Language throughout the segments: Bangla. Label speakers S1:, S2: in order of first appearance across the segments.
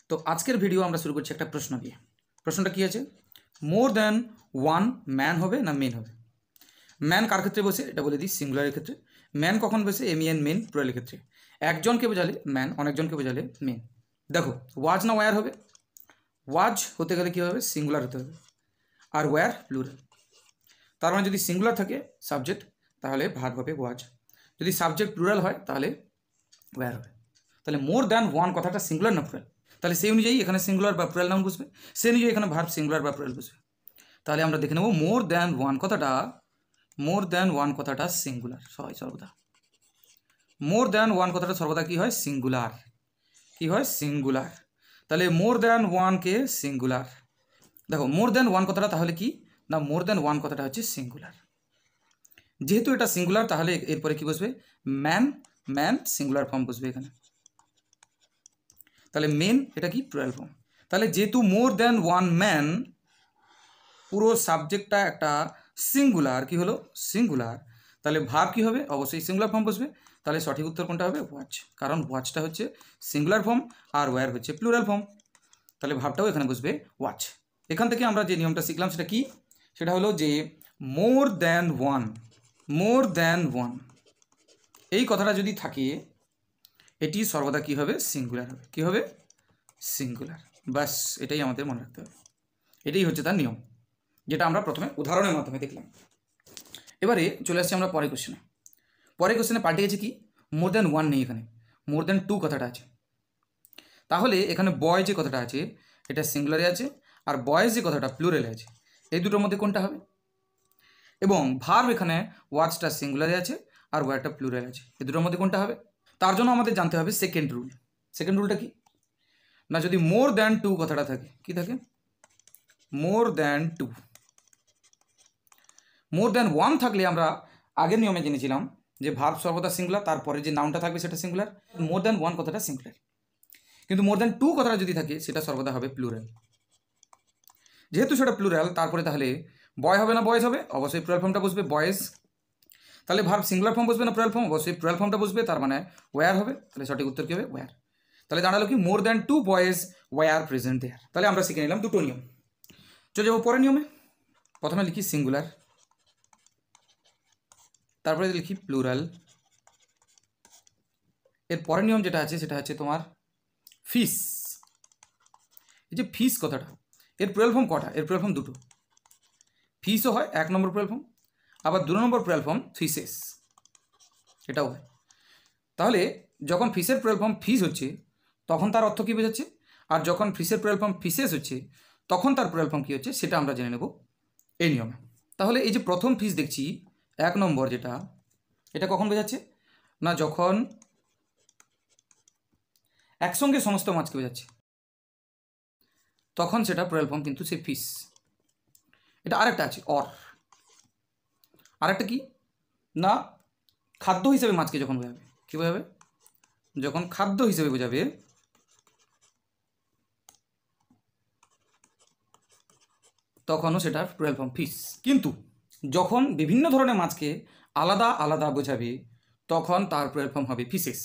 S1: তো আজকের ভিডিও আমরা শুরু করছি একটা প্রশ্ন দিয়ে। প্রশ্নটা কি আছে, মোর দ্যান ওয়ান ম্যান হবে না মেন হবে। ম্যান কার ক্ষেত্রে বসে এটা বলে দিই, সিঙ্গুলারের ক্ষেত্রে। ম্যান কখন বসে, এমিএন মেন প্লুরালের ক্ষেত্রে। একজনকে বোঝালে ম্যান, অনেকজনকে বোঝালে মেন। দেখো ওয়াজ না ওয়্যার হবে, ওয়াজ হতে গেলে কী হবে, সিঙ্গুলার হতে হবে, আর ওয়্যার প্লুরাল। তার মানে যদি সিঙ্গুলার থাকে সাবজেক্ট তাহলে ভার্ব হবে ওয়াজ, যদি সাবজেক্ট প্লুরাল হয় তাহলে ওয়্যার হবে। তাহলে মোর দ্যান ওয়ান কথাটা সিঙ্গুলার না প্লুরাল, তাহলে সেই অনুযায়ী এখানে সিঙ্গুলার বা প্লুরাল নাউন বুঝবে, সেই অনুযায়ী এখানে ভার্ব সিঙ্গুলার বা প্লুরাল বুঝবে। তাহলে আমরা দেখে নেব মোর দ্যান ওয়ান কথাটা সিঙ্গুলার হয় সর্বদা। মোর দ্যান ওয়ান কথাটা সর্বদা কী হয়, সিঙ্গুলার। কী হয়, সিঙ্গুলার। তাহলে মোর দ্যান ওয়ানকে সিঙ্গুলার। দেখো মোর দ্যান ওয়ান কথাটা তাহলে কি না, মোর দ্যান ওয়ান কথাটা হচ্ছে সিঙ্গুলার। যেহেতু এটা সিঙ্গুলার তাহলে এরপরে কি বসবে, ম্যান। ম্যান সিঙ্গুলার ফর্ম বসবে এখানে। তাহলে মেন এটা কি, প্লুরাল ফর্ম। তাহলে যেহেতু মোর দ্যান ওয়ান ম্যান, পুরো সাবজেক্টটা একটা সিঙ্গুলার, কি হলো, সিঙ্গুলার। তাহলে ভার্ব কী হবে, অবশ্যই সিঙ্গুলার ফর্ম বসবে। তাহলে সঠিক উত্তর কোনটা হবে, ওয়াচ। কারণ ওয়াচটা হচ্ছে সিঙ্গুলার ফর্ম আর ওয়্যার হচ্ছে প্লুরাল ফর্ম। তাহলে ভার্বটাও এখানে বসবে ওয়াচ। এখান থেকে আমরা যে নিয়মটা শিখলাম সেটা কি, সেটা হলো যে মোর দ্যান ওয়ান এই কথাটা যদি থাকে এটি সর্বদা কী হবে, সিঙ্গুলার হবে। কী হবে, সিঙ্গুলার। বাস এটাই আমাদের মনে রাখতে হবে, এটাই হচ্ছে তার নিয়ম, যেটা আমরা প্রথমে উদাহরণের মাধ্যমে দেখলাম। এবারে চলে আসছি আমরা পরের কোশ্চেনে। পরের কোশ্চেনে পাল্টে গেছে কি, মোর দ্যান ওয়ান নেই, এখানে মোর দ্যান টু কথাটা আছে। তাহলে এখানে বয় যে কথাটা আছে এটা সিঙ্গুলারে আছে, আর বয়েজ যে কথাটা প্লুরালে আছে। এই দুটোর মধ্যে কোনটা হবে, এবং ভার্ব এখানে ওয়াচটা সিঙ্গুলারে আছে আর ওয়ারটা প্লুরালে আছে, এই দুটোর মধ্যে কোনটা হবে। তার জন্য আমাদের জানতে হবে সেকেন্ড রুল। সেকেন্ড রুলটা কি না, যদি মোর দ্যান টু কথাটা থাকে, কি থাকে, more than two. More than one থাকলে আমরা আগের নিয়মে জেনেছিলাম যে ভার্ব সর্বদা সিঙ্গুলার, তারপরে যে নাউনটা থাকবে সেটা সিঙ্গুলার। মোর দ্যান ওয়ান কথাটা সিঙ্গুলার, কিন্তু মোর দ্যান টু কথাটা যদি থাকে সেটা সর্বদা হবে প্লুরাল। যেহেতু সেটা প্লুরাল তারপরে তাহলে বয় হবে না বয়েজ হবে, অবশ্যই প্লুরাল ফর্মটা বসবে বয়েজ। তাহলে ভার্ব সিঙ্গুলার ফর্ম বসবে না প্লুরাল ফর্ম, অবশ্যই প্লুরাল ফর্মটা বসবে, তার মানে ওয়্যার হবে। তাহলে সঠিক উত্তর কী হবে, ওয়্যার। তাহলে দাঁড়ালো কি, more than two boys were present there. তাহলে আমরা শিখে নিলাম দুটো নিয়ম। চলে যাবো পরের নিয়মে। প্রথমে লিখি সিঙ্গুলার, তারপরে লিখি প্লুরাল। এর পরের নিয়ম যেটা আছে সেটা হচ্ছে তোমার ফিস। এই যে ফিস কথাটা, এর প্লুরাল ফর্ম কটা, এর প্লুরাল ফর্ম দুটো। ফিসও হয় এক নম্বর প্লুরাল ফর্ম, আবার দু নম্বর প্লুরাল ফর্ম ফিসেস, এটাও হয়। তাহলে যখন ফিসের প্লুরাল ফর্ম ফিস হচ্ছে তখন তার অর্থ কী বোঝাচ্ছে, আর যখন ফিসের প্লুরাল ফর্ম ফিসেস হচ্ছে তখন তার প্লুরাল ফর্ম কী হচ্ছে সেটা আমরা জেনে নেব এই নিয়মে। তাহলে এই যে প্রথম ফিস দেখছি এক নম্বর যেটা, এটা কখন বোঝাচ্ছে না, যখন একসঙ্গে সমস্ত মাছকে বোঝাচ্ছে তখন সেটা প্লুরাল ফর্ম কিন্তু সে ফিস। এটা আরেকটা আছে অর, আরেকটা কি না, খাদ্য হিসেবে মাছকে যখন বোঝাবে, কী বোঝাবে, যখন খাদ্য হিসেবে বোঝাবে তখনও সেটা প্লুরাল ফর্ম ফিস। কিন্তু যখন বিভিন্ন ধরনের মাছকে আলাদা আলাদা বোঝাবে তখন তার প্লুরাল ফর্ম হবে ফিসেস।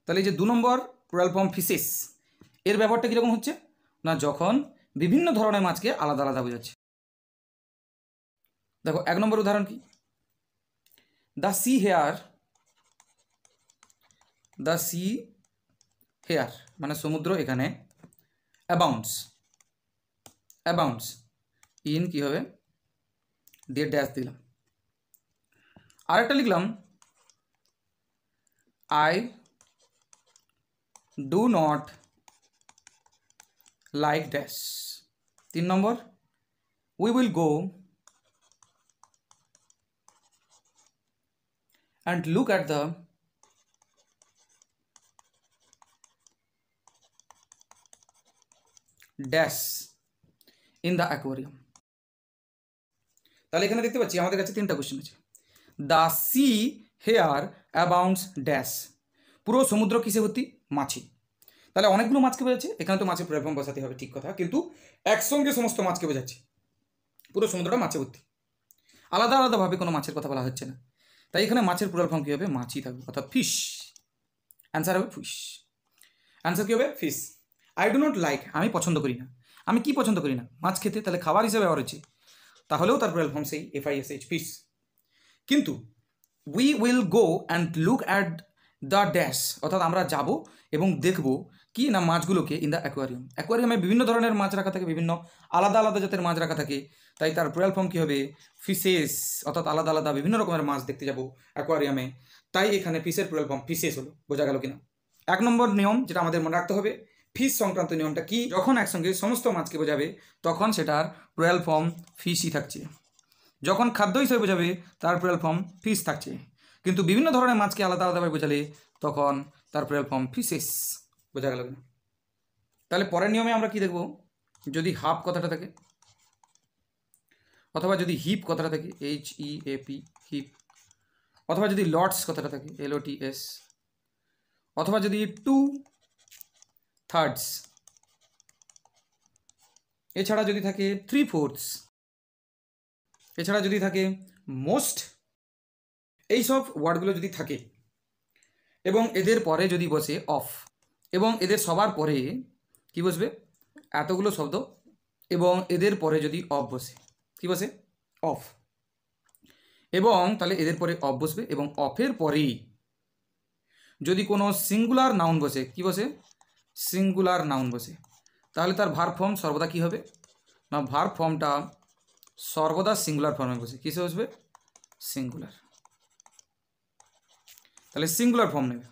S1: তাহলে এই যে দু নম্বর প্লুরাল ফর্ম ফিসেস, এর ব্যাপারটা কীরকম হচ্ছে না, যখন বিভিন্ন ধরনের মাছকে আলাদা আলাদা বোঝাচ্ছে। দেখো এক নম্বর উদাহরণ কি, দ্য সি হেয়ার মানে সমুদ্র এখানে, অ্যাবাউন্ডস ইন কী হবে, দিয়ে ড্যাশ দিলাম। আরেকটা লিখলাম I do not like dash. তিন নম্বর we will go and look at the dash in the aquarium। তাহলে এখানে দেখতে পাচ্ছি আমাদের কাছে তিনটা কোশ্চেন আছে। The sea here abounds dash, পুরো সমুদ্র কিসে ভর্তি, মাছে। তাহলে অনেকগুলো মাছকে বোঝাচ্ছে, এখানে তো মাছের প্লুরাল ফর্ম বসাতে হবে ঠিক কথা, কিন্তু একসঙ্গে সমস্ত মাছকে বোঝাচ্ছে, পুরো সমুদ্রটা মাছে ভর্তি, আলাদা আলাদাভাবে কোনো মাছের কথা বলা হচ্ছে না। তাই এখানে মাছের প্লুরাল ফর্ম কী হবে, মাছই থাকবে, অর্থাৎ ফিশ। অ্যান্সার হবে ফিশ, অ্যান্সার কী হবে fish. I do not like, আমি পছন্দ করি না। আমি কি পছন্দ করি না? মাছ খেতে, তাহলে খাবার হিসেবে ব্যবহার হচ্ছে, তাহলেও তার প্লুরাল ফর্ম সেই FISH, ফিশ। কিন্তু we will go and look at the dash, অর্থাৎ আমরা যাব এবং দেখব কি না মাছগুলোকে ইন দ্য অ্যাকোয়ারিয়াম। অ্যাকোয়ারিয়ামে বিভিন্ন ধরনের মাছ রাখা থাকে, বিভিন্ন আলাদা আলাদা জাতের মাছ রাখা থাকে, তাই তার প্লুরাল ফর্ম কী হবে? ফিশেস, অর্থাৎ আলাদা আলাদা বিভিন্ন রকমের মাছ দেখতে যাব অ্যাকোয়ারিয়ামে, তাই এখানে ফিশের প্লুরাল ফর্ম ফিশেস হলো। বোঝা গেল কিনা? 1 নম্বর নিয়ম যেটা আমাদের মনে রাখতে হবে, ফিশ সংক্রান্ত নিয়মটা কি? যখন একসঙ্গে সমস্ত মাছকে বোঝাবে তখন সেটার প্লুরাল ফর্ম ফিশই থাকছে। যখন খাদ্য হিসেবে বোঝাবে তার প্লুরাল ফর্ম ফিশ থাকছে। কিন্তু বিভিন্ন ধরনের মাছকে আলাদা আলাদাভাবে বোঝালে তখন তার প্লুরাল ফর্ম ফিশেস। বোঝা গেল কিনা? তাহলে পরের নিয়মে আমরা কি দেখব? যদি হাফ কথাটা থাকে, অথবা যদি হিপ কথাটা থাকে, HEAP, হিপ, অথবা যদি লটস কথাটা থাকে, LOTS, অথবা যদি 2/3, এছাড়া যদি থাকে 3/4, এছাড়া যদি থাকে মোস্ট, এইসব ওয়ার্ডগুলো যদি থাকে এবং এদের পরে যদি বসে অফ, এবং এদের সবার পরে কি বসবে? এতগুলো শব্দ, এবং এদের পরে যদি অফ বসে, কি বসে? অফ। এবং তাহলে এদের পরে অফ বসবে, এবং অফের পরেই যদি কোনো সিঙ্গুলার নাউন বসে, কি বসে? সিঙ্গুলার নাউন বসে, তাহলে তার ভার্ব ফর্ম সর্বদা কি হবে না? ভার্ব ফর্মটা সর্বদা সিঙ্গুলার ফর্মে বসে। কিসে বসবে? সিঙ্গুলার। তাহলে সিঙ্গুলার ফর্ম নেবে,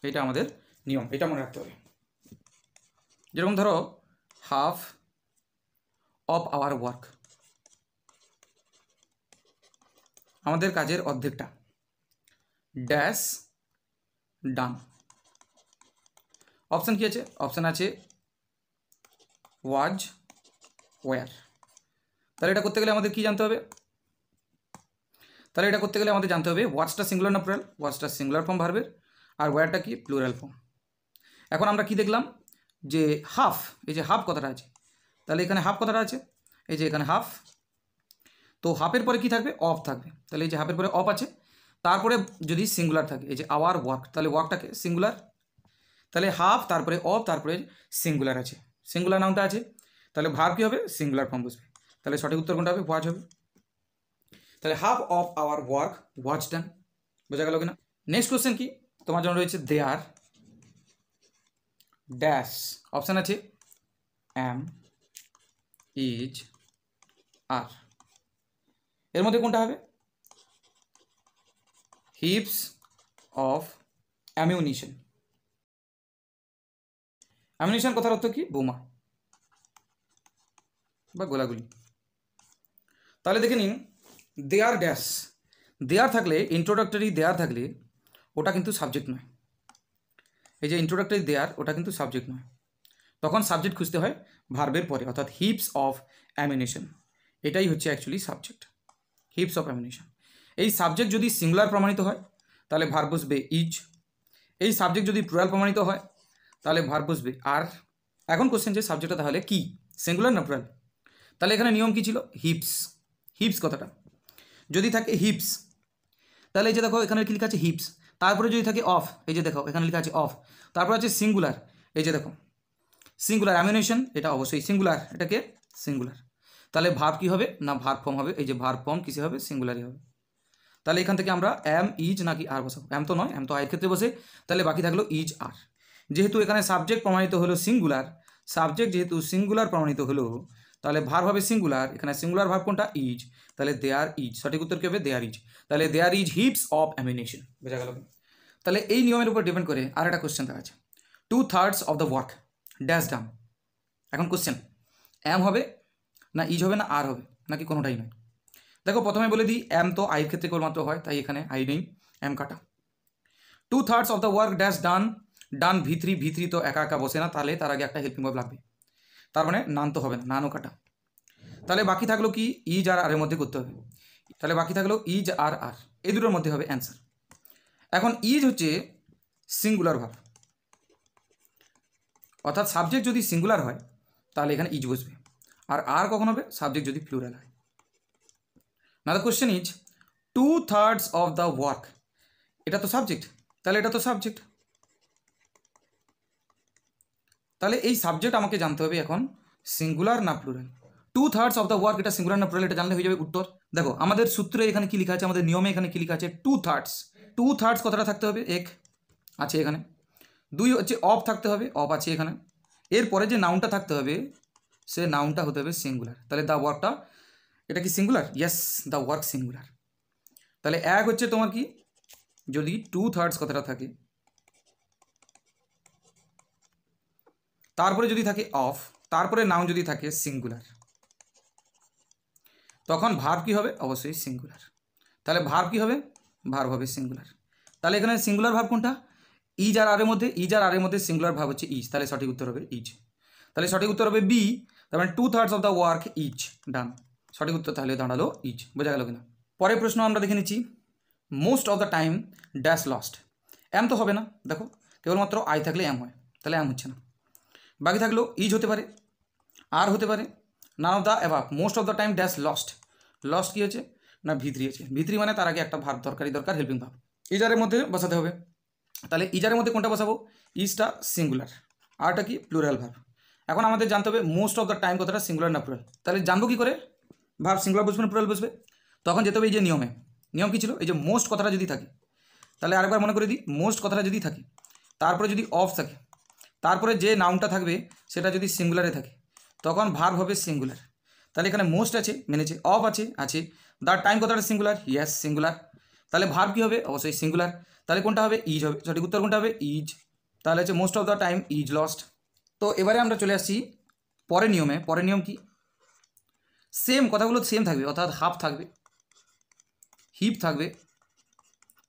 S1: এটা আমাদের নিয়ম, এটা মনে রাখতে হবে। যেরকম ধরো হাফ অফ আওয়ার ওয়ার্ক, আমাদের কাজের অর্ধেকটা, ড্যাশ ডান। অপশান কি আছে? অপশান আছে ওয়াজ, ওয়ার। তাহলে এটা করতে গেলে আমাদের কি জানতে হবে? তাহলে এটা করতে গেলে আমাদের জানতে হবে ওয়াজটা সিঙ্গুলার না প্লুরাল? ওয়াজটা সিঙ্গুলার ফর্ম ভার্বের, আর ওয়ারটা কি? Plural form. এখন আমরা কি দেখলাম? যে হাফ, এই যে হাফ কথাটা আছে, তাহলে এখানে হাফ কথাটা আছে, এই যে এখানে হাফ, তো হাফের পরে কি থাকবে? অফ থাকবে। তাহলে এই যে হাফের পরে অফ আছে, তারপরে যদি সিঙ্গুলার থাকে, এই যে আওয়ার ওয়ার্ক, তাহলে ওয়ার্কটাকে সিঙ্গুলার, তাহলে হাফ তারপরে অফ তারপরে সিঙ্গুলার আছে, সিঙ্গুলার নাউনটা আছে, তাহলে ভার্ব কী হবে? সিঙ্গুলার ফর্ম বসবে। তাহলে সঠিক উত্তর কোনটা হবে? ওয়াজ হবে। তাহলে half of our work was done. বোঝা গেল কিনা? নেক্সট কোশ্চেন কি তোমার জন্য রয়েছে? দে আর ড্যাশ, অপশান আছে অ্যাম, ইজ, আর। এর মধ্যে কোনটা হবে? হিপস অফ অ্যামিউনিশন। অ্যামিউনিশন কথার অর্থ কি? বোমা বা গোলাগুলি। তাহলে দেখে নিন, দেয়ার ড্যাশ, দেয়ার থাকলে ইন্ট্রোডাক্টরি দেয়ার থাকলে ওটা কিন্তু সাবজেক্ট নয়। এই যে ইন্ট্রোডাক্টরি দেয়ার, ওটা কিন্তু সাবজেক্ট নয়, তখন সাবজেক্ট খুঁজতে হয় ভার্বের পরে, অর্থাৎ হিপস অফ অ্যামিউনিশন, এটাই হচ্ছে অ্যাকচুয়ালি সাবজেক্ট, হিপস অফ অ্যামিউনিশন। এই সাবজেক্ট যদি সিঙ্গুলার প্রমাণিত হয় তাহলে ভার্ব বসবে ইজ, এই সাবজেক্ট যদি প্লুরাল প্রমাণিত হয় তাহলে ভার্ব বসবে আর। এখন কোশ্চেন যে সাবজেক্টটা তাহলে কি, সিঙ্গুলার না প্লুরাল? তাহলে এখানে নিয়ম কী ছিল? হিপস, হিপস কথাটা যদি থাকে হিপস, তাহলে এই যে দেখো এখানে কি লেখা আছে? হিপস। তারপরে যদি থাকে অফ, এই যে দেখো এখানে লেখা আছে অফ, তারপরে আছে সিঙ্গুলার, এই যে দেখো সিঙ্গুলার অ্যামিউনিশন, এটা অবশ্যই সিঙ্গুলার, এটাকে সিঙ্গুলার। তাহলে ভার্ব কী হবে না? ভার্ব ফর্ম হবে, এই যে ভার্ব ফর্ম কিসে হবে? সিঙ্গুলারই হবে। তাহলে এখান থেকে আমরা অ্যাম, ইজ নাকি আর বসাবো? অ্যাম তো নয়, অ্যাম তো আয়ের ক্ষেত্রে বসে, তাহলে বাকি থাকলো ইজ, আর। যেহেতু এখানে সাবজেক্ট প্রমাণিত হলো সিঙ্গুলার, সাবজেক্ট যেহেতু সিঙ্গুলার প্রমাণিত হলো, তাহলে ভার্ব হবে সিঙ্গুলার, এখানে সিঙ্গুলার ভার্ব কোনটা? ইজ, তাহলে দেয়ার ইজ, সঠিক উত্তর কী হবে? There is. তাহলে there is heaps of ammunition. বোঝা গেল? তাহলে এই নিয়মের উপর ডিপেন্ড করে আর একটা কোশ্চেন দেখা আছে, 2/3 অফ দ্য ওয়ার্ক ড্যাশ ডান। এখন কোশ্চেন, অ্যাম হবে না ইজ হবে না আর হবে নাকি কোনোটাই নয়? দেখো প্রথমে বলে দিই, অ্যাম তো আইয়ের ক্ষেত্রে কেবলমাত্র হয়, তাই এখানে আই নেই, অ্যাম কাটা। 2/3 of the work dash done, done V3, V3 তো একা একা বসে না, তাহলে তার আগে একটা হেল্পিং ভার্ব লাগবে, তার মানে নান তো হবে না, নানও কাটা। তাহলে বাকি থাকলো কি? ইজ আর আরের মধ্যে করতে হবে, তাহলে বাকি থাকলো ইজ আর আর, এই দুটোর মধ্যে হবে অ্যান্সার। এখন ইজ হচ্ছে সিঙ্গুলার ভার্ব, অর্থাৎ সাবজেক্ট যদি সিঙ্গুলার হয় তাহলে এখানে ইজ বসবে, আর আর কখন হবে? সাবজেক্ট যদি প্লুরাল হয়। না, the question is 2/3 of the work, এটা তো সাবজেক্ট, তাহলে এটা তো সাবজেক্ট, তাহলে এই সাবজেক্ট আমাকে জানতে হবে এখন সিঙ্গুলার না প্লুরাল। 2/3 অফ দ্য ওয়ার্ক এটা সিঙ্গুলার না প্লুরাল এটা জানলে হয়ে যাবে উত্তর। দেখো আমাদের সূত্রে এখানে কি লেখা আছে, আমাদের নিয়মে এখানে কি লেখা আছে, 2/3। 2/3 কথাটা থাকতে হবে এক আছে এখানে, 2 হচ্ছে অফ থাকতে হবে, অফ আছে এখানে, এরপরে যে নাউনটা থাকতে হবে সে নাউনটা হতে হবে সিঙ্গুলার। তাহলে দ্য ওয়ার্কটা এটা কি singular? Yes, the work singular. তাহলে এক হচ্ছে তোমার কি, যদি 2/3 কথাটা থাকে, তারপরে যদি থাকে অফ, তারপরে নাউন যদি থাকে সিঙ্গুলার, তখন ভার্ব কি হবে? অবশ্যই সিঙ্গুলার। তাহলে ভার্ব কি হবে? ভার্ব হবে সিঙ্গুলার। তাহলে এখানে সিঙ্গুলার ভার্ব কোনটা? ইজ আর আর এর মধ্যে, ইজ আর আর এর মধ্যে সিঙ্গুলার ভার্ব হচ্ছে ইজ, তাহলে সঠিক উত্তর হবে ইজ। তাহলে সঠিক উত্তর হবে বি, তার মানে 2/3 of the work is done. সঠিক উত্তর তাহলে দাঁড়ালো ইজ। বোঝা গেল কিনা? পরের প্রশ্ন আমরা দেখে নিচ্ছি, most of the time dash lost. Am তো হবে না, দেখো কেবলমাত্র আই থাকলে এম হয়, তাহলে এম হচ্ছে না। বাকি থাকলো ইজ হতে পারে, আর হতে পারে, none of the above. Most of the time dash lost, lost কী হচ্ছে না ভিত্রি আছে, ভিত্রি মানে তার আগে একটা ভার্ব দরকার হেল্পিং ভার্ব, ইজারের মধ্যে বসাতে হবে। তাহলে ইজারের মধ্যে কোনটা বসাবো? ইজটা সিঙ্গুলার, আরটা কি প্লুরাল ভার্ব। এখন আমাদের জানতে হবে মোস্ট অফ দ্য টাইম কথাটা সিঙ্গুলার না প্লুরাল। তাহলে জানবো কী করে ভার্ব সিঙ্গুলার বসবে না প্লুরাল বসবে? তখন যেতে হবে এই যে নিয়মে। নিয়ম কী ছিল? এই যে মোস্ট কথাটা যদি থাকে, তাহলে আরেকবার মনে করে দিই, মোস্ট কথাটা যদি থাকে, তারপরে যদি অফ থাকে, তারপরে যে নাউনটা থাকবে সেটা যদি সিঙ্গুলারে থাকে, তখন ভার্ব হবে সিঙ্গুলার। তাহলে এখানে মোস্ট আছে মেনেছে, অফ আছে আছে, দ্য টাইম কথাটা সিঙ্গুলার, ইয়েস সিঙ্গুলার। তাহলে ভার্ব কী হবে? অবশ্যই সিঙ্গুলার। তাহলে কোনটা হবে? ইজ হবে। সঠিক উত্তর কোনটা হবে? ইজ। তাহলে হচ্ছে most of the time is lost. তো এবারে আমরা চলে আসছি পরের নিয়মে। পরের নিয়ম কি? সেম কথাগুলো সেম থাকবে, অর্থাৎ হাফ থাকবে, হিপ থাকবে,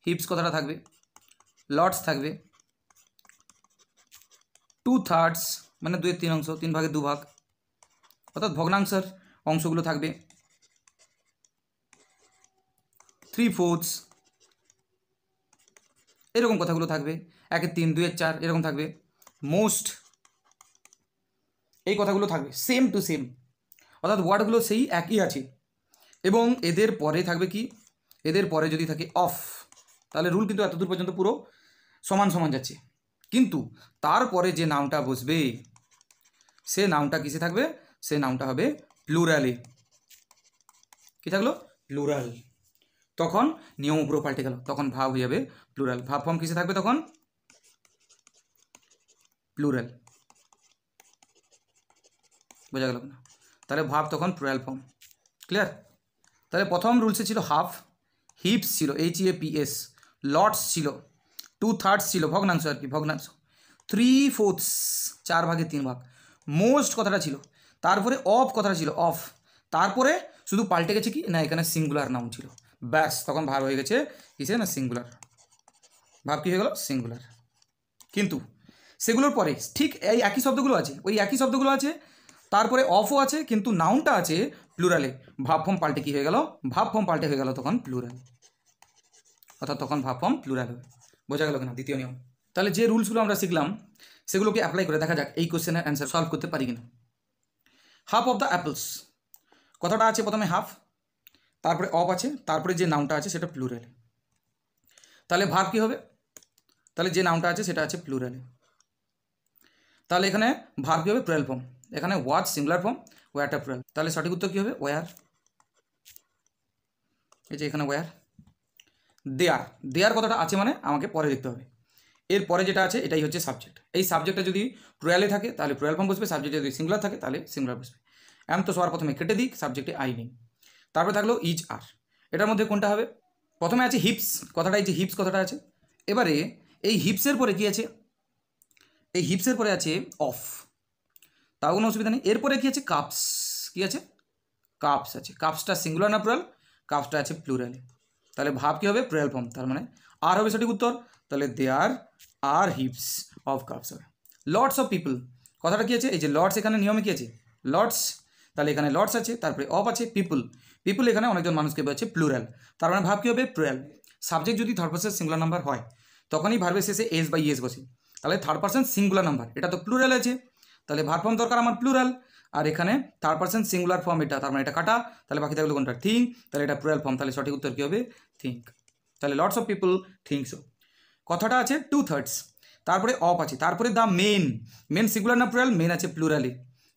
S1: হিপস কথাটা থাকবে, লটস থাকবে, 2/3 মানে 2/3 অংশ, 3 ভাগে 2 ভাগ, অর্থাৎ ভগ্নাংশের অংশগুলো থাকবে, 3/4 এরকম কথাগুলো থাকবে, 1/3, 2/4 এরকম থাকবে, মোস্ট এই কথাগুলো থাকবে সেম টু সেম, অর্থাৎ ওয়ার্ডগুলো সেই একই আছে। এবং এদের পরে থাকবে কি? এদের পরে যদি থাকে অফ, তাহলে রুল কিন্তু এতদূর পর্যন্ত পুরো সমান সমান যাচ্ছে। কিন্তু তারপরে যে নাউনটা বসবে সে নাউনটা কিসে থাকবে? সে নাউনটা হবে প্লুরালে। কি থাকলো? প্লুরাল। তখন নিয়ম পুরো পাল্টে গেল, তখন ভাব হয়ে যাবে প্লুরাল। ভাব ফর্ম কিসে থাকবে তখন? প্লুরাল। বোঝা গেল না? তাহলে ভাব তখন প্লুরাল ফর্ম। ক্লিয়ার? তাহলে প্রথম রুলসে ছিল হাফ, হিপস ছিল HEAPS, লটস ছিল, 2/3 ছিল ভগ্নাংশ আর কি, ভগ্নাংশ, 3/4 4 ভাগে 3 ভাগ, মোস্ট কথাটা ছিল, তারপরে অফ কথাটা ছিল অফ, তারপরে শুধু পাল্টে গেছে কি না এখানে সিঙ্গুলার নাউন ছিল, ব্যাস তখন ভাব হয়ে গেছে কিসে না সিঙ্গুলার। ভাব কী হয়ে গেল? সিঙ্গুলার। কিন্তু সেগুলোর পরে ঠিক এই একই শব্দগুলো আছে, ওই একই শব্দগুলো আছে, তারপরে অফও আছে, কিন্তু নাউনটা আছে প্লুরালে। ভাব ফর্ম পাল্টে কী হয়ে গেল? ভাব ফর্ম পাল্টে হয়ে গেল তখন প্লুরাল, অর্থাৎ তখন ভাব ফর্ম প্লুরাল হবে। বোঝা গেল কিনা? দ্বিতীয় নিয়ম। তাহলে যে রুলসগুলো আমরা শিখলাম সেগুলোকে অ্যাপ্লাই করে দেখা যাক এই কোশ্চেনের অ্যান্সার সলভ করতে পারি কিনা। হাফ অফ দ্য অ্যাপলস কথাটা আছে প্রথমে হাফ, তারপরে অফ আছে, তারপরে যে নাউনটা আছে সেটা প্লুরালে। তাহলে ভাব কী হবে? তাহলে যে নাউনটা আছে সেটা আছে প্লুরালে। তাহলে এখানে ভাব কী হবে? Plural form. এখানে ওয়াজ সিঙ্গুলার ফর্ম, ওয়ারটা প্লুরাল। তাহলে সঠিক উত্তর কী হবে? ওয়ার। এই যে এখানে ওয়ার। দেয়ার, দেয়ার কথাটা আছে মানে আমাকে পরে দেখতে হবে। এর পরে যেটা আছে এটাই হচ্ছে সাবজেক্ট। এই সাবজেক্টটা যদি প্লুরালে থাকে তাহলে প্লুরাল ফর্ম বসবে, সাবজেক্টে যদি সিঙ্গুলার থাকে তাহলে সিঙ্গুলার বসবে। এম তো সবার প্রথমে কেটে দিই, সাবজেক্টে আই নেই। তারপরে থাকলো ইজ আর, এটার মধ্যে কোনটা হবে? প্রথমে আছে হিপস কথাটা, এই যে হিপস কথাটা আছে। এবারে এই হিপসের পরে কি আছে? এই হিপসের পরে আছে অফ, তাও কোনো অসুবিধা নেই। এরপরে কি আছে? কাপস। কি আছে? কাপস আছে। কাপসটা সিঙ্গুলার না প্লুরাল? কাপসটা আছে প্লুরালে। তাহলে ভাব কী হবে? প্লুরাল ফর্ম, তার মানে আর হবে সঠিক উত্তর। তাহলে দেয়ার আর হিপস অফ কাপস হবে। লটস অফ পিপল কথাটা কি আছে? এই যে লটস, এখানে নিয়মে কি আছে? লটস, তাহলে এখানে লটস আছে, তারপরে অফ আছে, পিপল, পিপল এখানে অনেকজন মানুষকে বলছে প্লুরাল, তার মানে ভাব কী হবে? প্লুরাল। সাবজেক্ট যদি থার্ড পারসন সিঙ্গুলার নাম্বার হয় তখনই ভার্বের শেষে এস বাই এস বসে, তাহলে থার্ড পারসন সিঙ্গুলার নাম্বার, এটা তো প্লুরাল আছে, তাহলে ভার্ব ফর্ম দরকার আমার প্লুরাল। আর এখানে থার্ড পারসন সিঙ্গুলার ফর্ম এটা, তার মানে এটা কাটা, তাহলে বাকি থাকলো কোনটা? থিঙ্ক, তাহলে এটা প্লুরাল ফর্ম, তাহলে সঠিক উত্তর কী হবে? থিঙ্ক। তাহলে lots of people think so. কথাটা আছে 2/3, তারপরে অফ আছে, তারপরে দ্য মেন। মেন সিঙ্গুলার না প্লুরাল? মেন আছে প্লুরালে।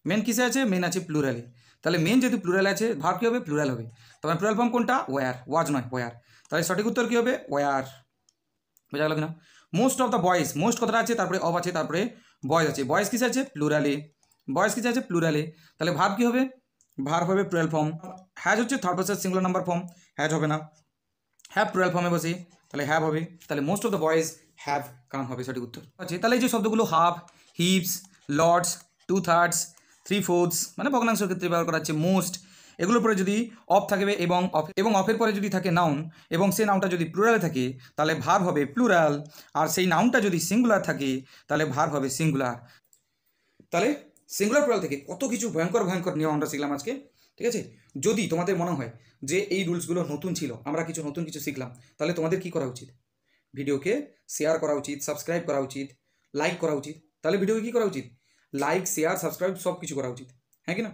S1: মেন কিসে আছে? মেন আছে প্লুরালে। তাহলে মেন যেহেতু প্লুরাল আছে, ভার্ব কী হবে? প্লুরাল হবে। তবে প্লুরাল ফর্ম কোনটা? ওয়ার, ওয়াজ নয়, ওয়ার। তাহলে সঠিক উত্তর কী হবে? ওয়ার। বোঝা গেল কিনা? Most of the boys, most কথাটা আছে, তারপরে অফ আছে, তারপরে বয়েজ আছে। বয়েজ কিসে আছে? প্লুরালে। বয়েজ কিসে আছে? প্লুরালে। তাহলে ভার্ব কী হবে? ভার্ব হবে প্লুরাল ফর্ম। হ্যাজ হচ্ছে third person singular number form, has হবে না। হ্যাভ প্লুরাল ফর্মে বসে, তাহলে হ্যাভ হবে। তাহলে most of the boys have come হবে সঠিক উত্তর। আছে তাহলে এই যে শব্দগুলো হাফ, হিপস, লর্ডস, 2/3, 3/4 মানে ভগ্নাংশের ক্ষেত্রে ব্যবহার করা হচ্ছে মোস্ট, এগুলোর পরে যদি অফ থাকবে এবং অফের পরে যদি থাকে নাউন এবং সেই নাউনটা যদি প্লুরালে থাকে তাহলে ভার্ব হবে প্লুরাল, আর সেই নাউনটা যদি সিঙ্গুলার থাকে তাহলে ভার্ব হবে সিঙ্গুলার। তাহলে সিঙ্গুলার প্লুরাল থেকে কত কিছু ভয়ঙ্কর ভয়ঙ্কর নিয়ম আমরা শিখলাম আজকে, ঠিক আছে? যদি তোমাদের মনে হয় যে এই রুলসগুলো নতুন ছিল, আমরা নতুন কিছু শিখলাম, তাহলে তোমাদের কি করা উচিত? ভিডিওকে শেয়ার করা উচিত, সাবস্ক্রাইব করা উচিত, লাইক করা উচিত। তাহলে ভিডিওকে কী করা উচিত? লাইক, শেয়ার, সাবস্ক্রাইব সব কিছু করা উচিত, হ্যাঁ কি না?